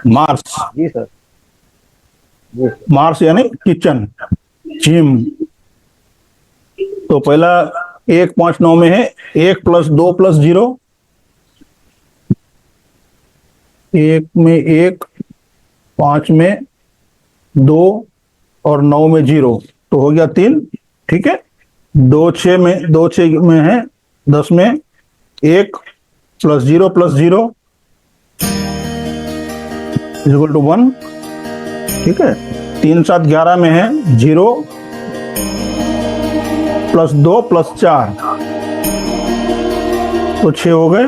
Mars. जी sir. जी sir. Mars यानी kitchen, gym. तो पहला 1, 5, 9 में है 1+2+0। 1 में 1, 5 में 2 और 9 में 0, तो हो गया 3। ठीक है। 2, 6 में है 10 में 1+0+0 इक्वल टू 1। ठीक है। 3, 7, 11 में है 0+2+4, तो 6 हो गए।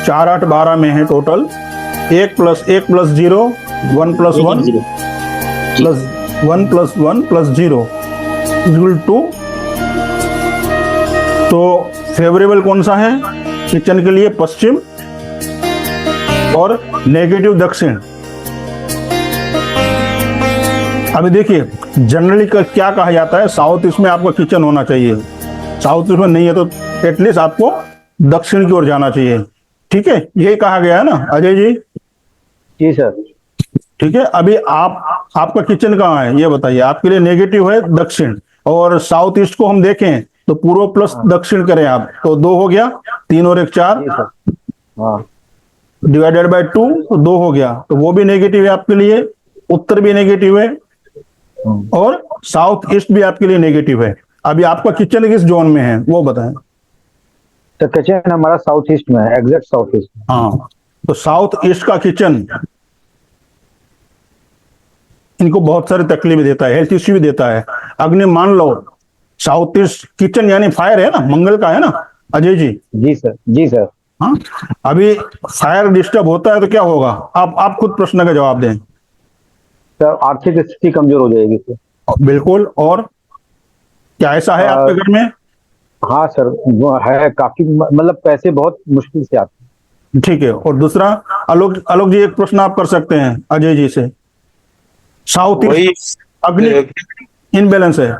4, 8, 12 में है टोटल 1+1+0, 1+1 प्लस 1+1+0 इक्वल टू। तो फेवरेबल कौन सा है किचन के लिए? पश्चिम, और नेगेटिव दक्षिण। अभी देखिए, जनरली क्या कहा जाता है, साउथ ईस्ट में आपका किचन होना चाहिए। साउथ ईस्ट में नहीं है तो एटलीस्ट आपको दक्षिण की ओर जाना चाहिए। ठीक है, यही कहा गया है ना अजय जी? जी सर। ठीक है। अभी आपका किचन कहाँ है ये बताइए। आपके लिए नेगेटिव है दक्षिण, और साउथ ईस्ट को हम देखें तो पूर्व प्लस हाँ। दक्षिण करें आप तो 2 हो गया। 3 और 1 4, जी सर। हाँ। डिवाइडेड बाय 2 तो 2 हो गया, तो वो भी नेगेटिव है आपके लिए। उत्तर भी नेगेटिव है, और साउथ ईस्ट भी आपके लिए नेगेटिव है। अभी आपका किचन किस जोन में है वो बताएं। तो किचन हमारा साउथ ईस्ट में है, एग्जैक्ट साउथ ईस्ट में। हाँ, तो साउथ ईस्ट का किचन इनको बहुत सारी तकलीफ देता है, हेल्थ इश्यू भी देता है। अग्नि मान लो साउथ ईस्ट किचन यानी फायर है ना, मंगल का है ना अजय जी? जी सर। जी सर। हाँ। अभी फायर डिस्टर्ब होता है तो क्या होगा? आप खुद प्रश्न का जवाब दें। सर आर्थिक स्थिति कमजोर हो जाएगी सर। बिल्कुल। और क्या ऐसा है आपके घर में? हाँ सर, वो है काफी, मतलब पैसे बहुत मुश्किल से आते हैं। ठीक है। और दूसरा, आलोक आलोक जी एक प्रश्न आप कर सकते हैं अजय जी से। साउथ वही ईस्ट अग्नि इनबैलेंस है।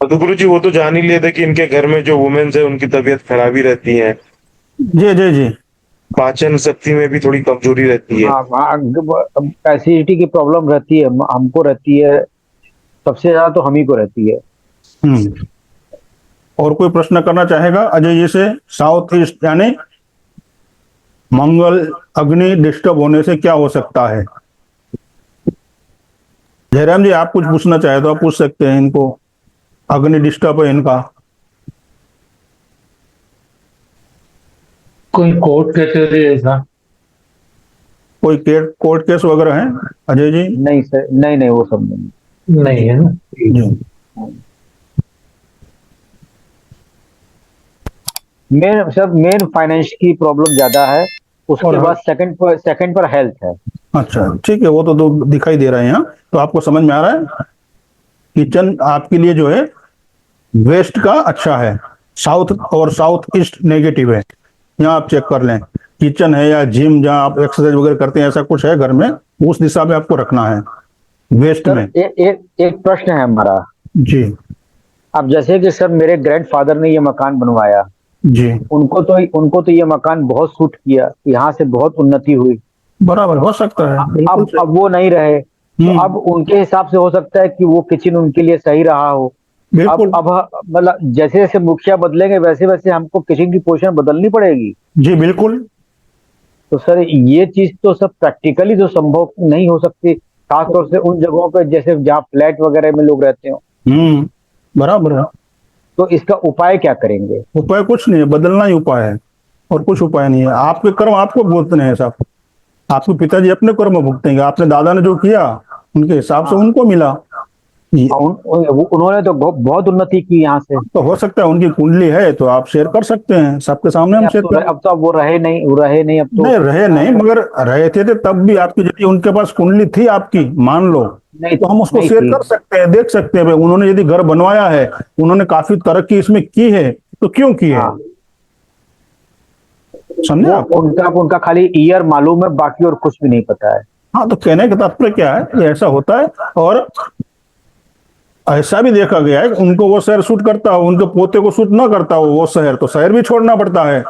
तो गुरु जी वो तो जान ही लिए थे कि इनके घर में जो वुमेन्स है उनकी तबीयत खराब ही रहती है, जी जी जी। पाचन शक्ति में भी थोड़ी कमजोरी रहती है। हाँ हाँ, एसिडिटी की प्रॉब्लम रहती है, हमको रहती है, सबसे ज्यादा तो हम ही को रहती है। हम्म। और कोई प्रश्न करना चाहेगा अजय जी से? साउथ ईस्ट यानी मंगल अग्नि डिस्टर्ब होने से क्या हो सकता है? जयराम जी आप कुछ पूछना चाहे तो आप पूछ सकते हैं इनको। अग्नि डिस्टर्ब है इनका। कोई कोर्ट कचहरी ऐसा? कोई कोर्ट केस वगैरह है अजय जी? नहीं सर, नहीं नहीं, वो सब नहीं। नहीं है ना? जी। मेन सर, मेन फाइनेंस की प्रॉब्लम ज्यादा है, उसके और बाद सेकंड पर हेल्थ है। अच्छा ठीक है, वो तो दो दिखाई दे रहे हैं यहाँ, तो आपको समझ में आ रहा है। किचन आपके लिए जो है वेस्ट का अच्छा है, साउथ और साउथ ईस्ट नेगेटिव है। यहाँ आप चेक कर लें, किचन है या जिम जहाँ आप एक्सरसाइज वगैरह करते हैं ऐसा कुछ है घर में, उस दिशा में आपको रखना है, वेस्ट सर में। एक प्रश्न है हमारा। जी अब जैसे कि सर मेरे ग्रैंडफादर ने ये मकान बनवाया, जी। उनको तो ये मकान बहुत सूट किया, यहाँ से बहुत उन्नति हुई। बराबर हो सकता है, बिल्कुल सही। अब वो नहीं रहे, तो अब उनके हिसाब से हो सकता है कि वो किचन उनके लिए सही रहा हो। बिल्कुल। अब मतलब जैसे जैसे मुखिया बदलेंगे वैसे वैसे हमको किचन की पोजीशन बदलनी पड़ेगी। जी बिल्कुल। तो सर ये चीज तो सब प्रैक्टिकली तो संभव नहीं हो सकती, खासतौर से उन जगहों पे जैसे जहाँ फ्लैट वगैरह में लोग रहते हो। बराबर है। तो इसका उपाय क्या करेंगे? उपाय कुछ नहीं है, बदलना ही उपाय है, और कुछ उपाय नहीं है। आपके कर्म आपको भुगतने हैं साहब। आपके पिताजी अपने कर्म भुगतेंगे, आपने दादा ने जो किया उनके हिसाब से उनको मिला। उन्होंने तो बहुत उन्नति की यहाँ से। तो हो सकता है उनकी कुंडली है तो आप शेयर कर सकते हैं, सबके सामने हम शेयर कर। अब तो अब वो रहे नहीं अब तो। नहीं रहे नहीं, मगर रहे थे तब भी आपकी यदि उनके पास कुंडली थी आपकी मान लो, नहीं तो हम उसको नहीं शेयर थी। कर सकते हैं, देख सकते हैं भाई उन्होंने यदि घर बनवाया है, उन्होंने काफी तरक्की इसमें की है, तो क्यों की है? हाँ, समझे वो आप? उनका खाली ईयर मालूम है, बाकी और कुछ भी नहीं पता है। हाँ, तो कहने का तात्पर्य क्या है, ये ऐसा होता है। और ऐसा भी देखा गया है कि उनको वो शहर सूट करता हो, उनके पोते को सूट ना करता हो वो शहर, तो शहर भी छोड़ना पड़ता है।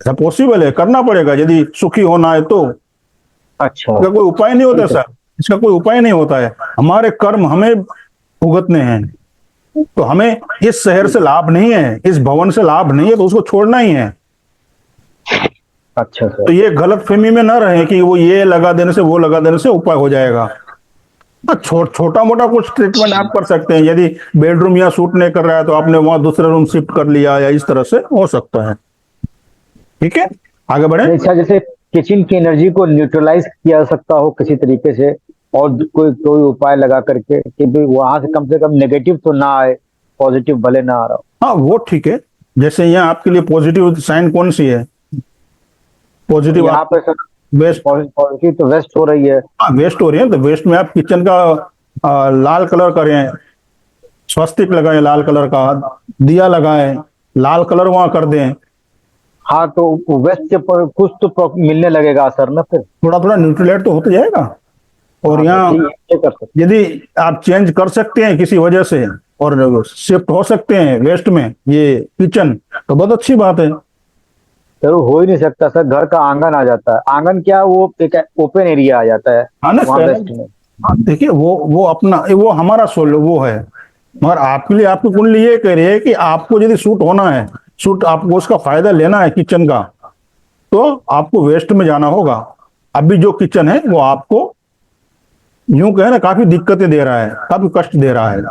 ऐसा पॉसिबल है, करना पड़ेगा यदि सुखी होना है तो। अच्छा। इसका कोई उपाय नहीं होता सर, इसका कोई उपाय नहीं होता है। हमारे कर्म हमें भुगतने हैं, तो हमें इस शहर से लाभ नहीं है, इस भवन से लाभ नहीं है, तो उसको छोड़ना ही है। अच्छा तो सर। ये गलत फहमी में ना रहे कि वो ये लगा देने से वो लगा देने से उपाय हो जाएगा। छोटा मोटा कुछ ट्रीटमेंट आप कर सकते हैं। यदि बेडरूम या सूट नहीं कर रहा है तो आपने वहां दूसरा रूम शिफ्ट कर लिया, या इस तरह से हो सकता है। ठीक है, आगे बढ़े। अच्छा, जैसे किचन की एनर्जी को न्यूट्रलाइज किया जा सकता हो किसी तरीके से, और कोई कोई उपाय लगा करके कि भाई वहां से कम नेगेटिव तो ना आए, पॉजिटिव भले ना आ रहा हो। हाँ वो ठीक है। जैसे यहाँ आपके लिए पॉजिटिव साइन कौन सी है? पॉजिटिव यहाँ पे सर वेस्ट, पॉजिटिव तो वेस्ट हो रही है। वेस्ट हो रही है, तो वेस्ट में आप किचन का लाल कलर करें, स्वस्तिक लगाएं लाल कलर का, दिया लगाएं लाल कलर वहां कर दें। हाँ, तो वेस्ट से कुछ तो मिलने लगेगा असर ना फिर। थोड़ा थोड़ा न्यूट्रलाइट तो होता जाएगा। और हाँ, यहाँ तो ये कर सकते यदि आप चेंज कर सकते हैं किसी वजह से और शिफ्ट हो सकते हैं वेस्ट में ये किचन, तो बहुत अच्छी बात है। सर, हो ही नहीं सकता सर, घर का आंगन आ जाता है। आंगन क्या, वो एक ओपन एरिया आ जाता है हाँ ना, वहाँ वेस्ट में। देखिए वो अपना वो हमारा सोल वो है, मगर आपके लिए आपकी कुंडली ये कह रही है कि आपको यदि सूट होना है, सूट आपको उसका फायदा लेना है किचन का, तो आपको वेस्ट में जाना होगा। अभी जो किचन है वो आपको यूं कहे ना काफी दिक्कतें दे रहा है, काफी कष्ट दे रहा है।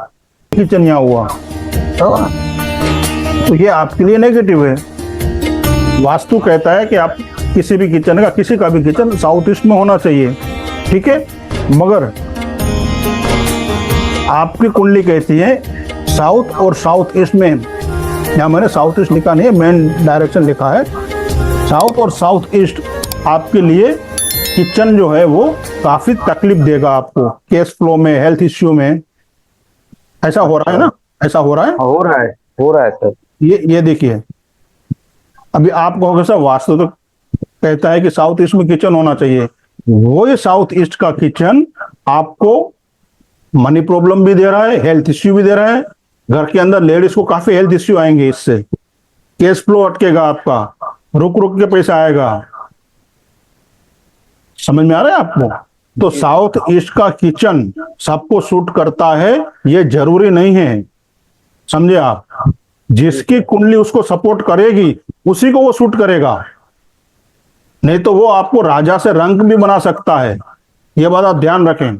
किचन यहाँ हुआ तो ये आपके लिए नेगेटिव है। वास्तु कहता है कि आप किसी भी किचन का, किसी का भी किचन साउथ ईस्ट में होना चाहिए, ठीक है। मगर आपकी कुंडली कहती है साउथ और साउथ ईस्ट में, यहाँ मैंने साउथ ईस्ट लिखा नहीं है, मेन डायरेक्शन लिखा है। साउथ और साउथ ईस्ट आपके लिए किचन जो है वो काफी तकलीफ देगा आपको, कैश फ्लो में, हेल्थ इश्यू में। ऐसा हो रहा है ना, ऐसा हो रहा है, हो रहा है सर। ये देखिए। अभी आप कहोगे सर वास्तु तो कहता है कि साउथ ईस्ट में किचन होना चाहिए। वो ये साउथ ईस्ट का किचन आपको मनी प्रॉब्लम भी दे रहा है, हेल्थ इश्यू भी दे रहा है। घर के अंदर लेडीज को काफी हेल्थ इश्यू आएंगे इससे, कैश फ्लो अटकेगा आपका, रुक रुक के पैसा आएगा। समझ में आ रहा है आपको? तो साउथ ईस्ट का किचन सबको सूट करता है ये जरूरी नहीं है, समझे आप। जिसकी कुंडली उसको सपोर्ट करेगी उसी को वो सूट करेगा, नहीं तो वो आपको राजा से रंक भी बना सकता है। ये बात आप ध्यान रखें।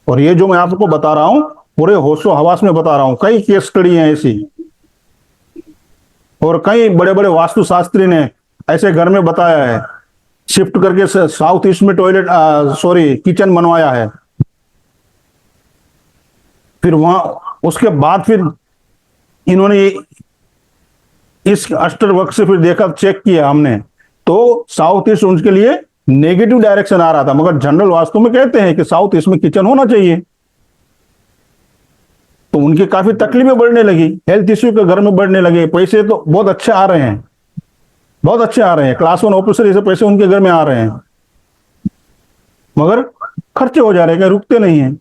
और ये जो मैं आपको बता रहा हूं पूरे होशो हवास में बता रहा हूं, कई केस स्टडी हैं ऐसी, और कई बड़े बड़े वास्तुशास्त्री ने ऐसे घर में बताया है, शिफ्ट करके साउथ ईस्ट में टॉयलेट किचन बनवाया है। फिर वहां उसके बाद फिर इन्होंने इस अष्टवर्क से फिर देखा, चेक किया हमने, तो साउथ ईस्ट उनके लिए नेगेटिव डायरेक्शन आ रहा था। मगर जनरल वास्तु में कहते हैं कि साउथ ईस्ट में किचन होना चाहिए। तो उनकी काफी तकलीफें बढ़ने लगी, हेल्थ इश्यू के घर में बढ़ने लगे। पैसे तो बहुत अच्छे आ रहे हैं, बहुत अच्छे आ रहे हैं, क्लास 1 ऑफिसर से पैसे उनके घर में आ रहे हैं, मगर खर्चे हो जा रहे हैं, रुकते नहीं हैं,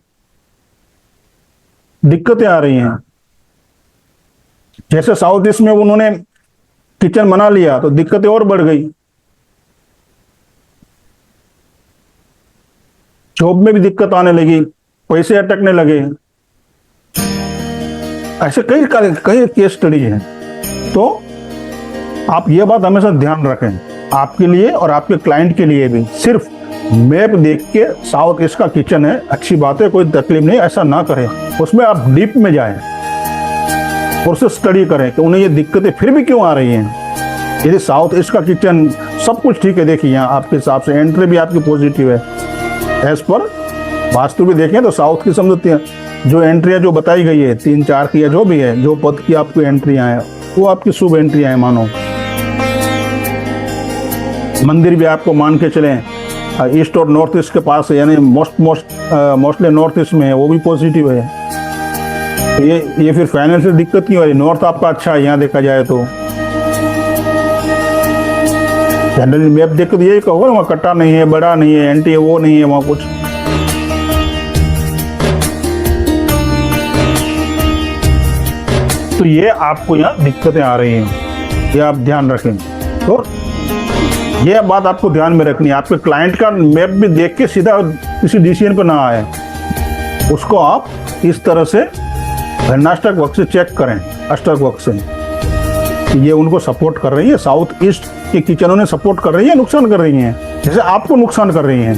दिक्कतें आ रही हैं। जैसे साउथ ईस्ट में उन्होंने किचन बना लिया तो दिक्कतें और बढ़ गई, जॉब में भी दिक्कत आने लगी, पैसे अटकने लगे। ऐसे कई कई केस स्टडी है। तो आप ये बात हमेशा ध्यान रखें, आपके लिए और आपके क्लाइंट के लिए भी। सिर्फ मैप देख के साउथ ईस्ट का किचन है, अच्छी बात है, कोई तकलीफ नहीं, ऐसा ना करें। उसमें आप डीप में जाएं और उसे स्टडी करें कि उन्हें ये दिक्कतें फिर भी क्यों आ रही हैं। यदि साउथ ईस्ट का किचन सब कुछ ठीक है, देखिए यहाँ आपके हिसाब से एंट्री भी आपकी पॉजिटिव है, एज पर वास्तु भी देखें तो साउथ की समझते हैं जो एंट्रियां जो बताई गई है 3-4 की या जो भी है, जो पद की आपकी एंट्रियां हैं वो आपकी शुभ एंट्रियां हैं मानो। मंदिर भी आपको मान के चलें ईस्ट और नॉर्थ ईस्ट के पास है, यानी मोस्टली नॉर्थ ईस्ट में है, वो भी पॉजिटिव है। ये फिर फाइनेंशियल दिक्कत नहीं हो रही। नॉर्थ आपका अच्छा है यहाँ देखा जाए तो। जनरली मैप देख के यही कहो, वहाँ कट्टा नहीं है, बड़ा नहीं है, एंटी है, वो नहीं है वहाँ कुछ। तो ये आपको यहाँ दिक्कतें आ रही हैं, ये आप ध्यान रखें। तो ये बात आपको ध्यान में रखनी है, आपके क्लाइंट का मैप भी देख के सीधा किसी डिसीजन पर ना आए, उसको आप इस तरह से घटनाष्टक वक्त से चेक करें, अष्टक वक्त से ये उनको सपोर्ट कर रही है, साउथ ईस्ट के किचन उन्हें सपोर्ट कर रही है, नुकसान कर रही है, जैसे आपको नुकसान कर रही है।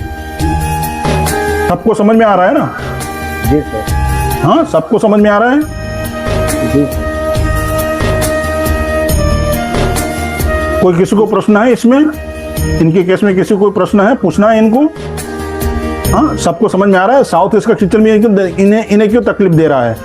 सबको समझ में आ रहा है ना? जी सर। हाँ, सबको समझ में आ रहा है। जी सर। कोई किसी को प्रश्न है इसमें, इनके केस में किसी को कोई प्रश्न है, पूछना है इनको? हाँ, सबको समझ में आ रहा है। साउथ ईस्ट का किचन में इन्हें क्यों तकलीफ दे रहा है?